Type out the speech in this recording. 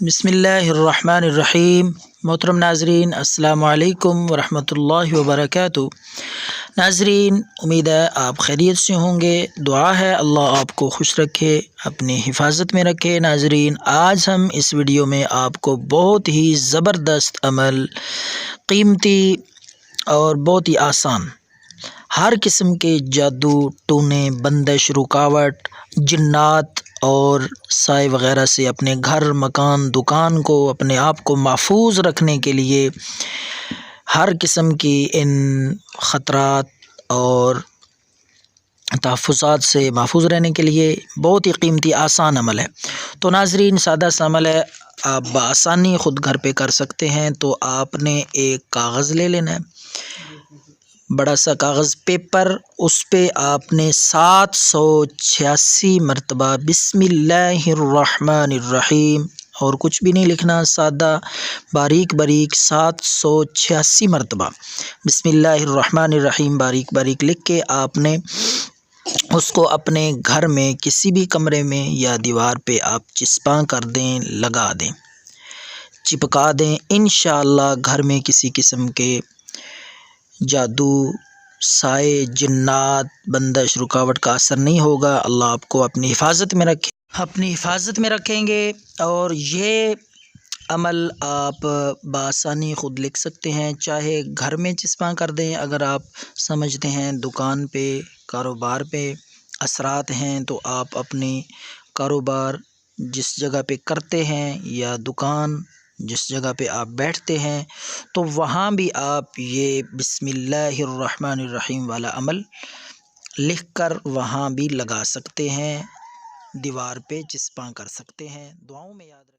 बिस्मिल्लाहिर्रहमानिर्रहीम। मोहतरम नाजरीन, अस्सलामु अलैकुम वरहमतुल्लाहि वबरकातुहू। नाजरीन, उम्मीद है आप खैरियत से होंगे। दुआ है अल्लाह आपको खुश रखे, अपनी हिफाजत में रखे। नाजरीन, आज हम इस वीडियो में आपको बहुत ही ज़बरदस्त अमल, कीमती और बहुत ही आसान, हर किस्म के जादू टूने, बंदिश, रुकावट, जिन्नात और साए वग़ैरह से अपने घर, मकान, दुकान को, अपने आप को महफूज रखने के लिए, हर किस्म की इन ख़तरात और तहफ़्फ़ुज़ात से महफूज रहने के लिए बहुत ही कीमती आसान अमल है। तो नाज़रीन, सादा सा अमल है, आप बआसानी ख़ुद घर पे कर सकते हैं। तो आपने एक कागज़ ले लेना है, बड़ा सा कागज़ पेपर, उस पे आपने 786 मरतबा बिस्मिल्लाहिर्रहमानिर्रहीम, और कुछ भी नहीं लिखना, सादा बारीक बारीक 786 मरतबा बिस्मिल्लाहिर्रहमानिर्रहीम बारीक बारीक लिख के आपने उसको अपने घर में किसी भी कमरे में या दीवार पे आप चिपका कर दें, लगा दें, चिपका दें। इंशाअल्लाह घर में किसी किस्म के जादू, साए, जिन्नात, बंदिश, रुकावट का असर नहीं होगा। अल्लाह आपको अपनी हिफाजत में रखे, अपनी हिफाजत में रखेंगे। और ये अमल आप बआसानी ख़ुद लिख सकते हैं, चाहे घर में चिपका कर दें, अगर आप समझते हैं दुकान पे, कारोबार पे असरात हैं, तो आप अपनी कारोबार जिस जगह पे करते हैं या दुकान जिस जगह पे आप बैठते हैं, तो वहाँ भी आप ये बिस्मिल्लाहिर्रहमानिर्रहीम वाला अमल लिख कर वहाँ भी लगा सकते हैं, दीवार पे चिपका कर सकते हैं। दुआओं में याद रखें।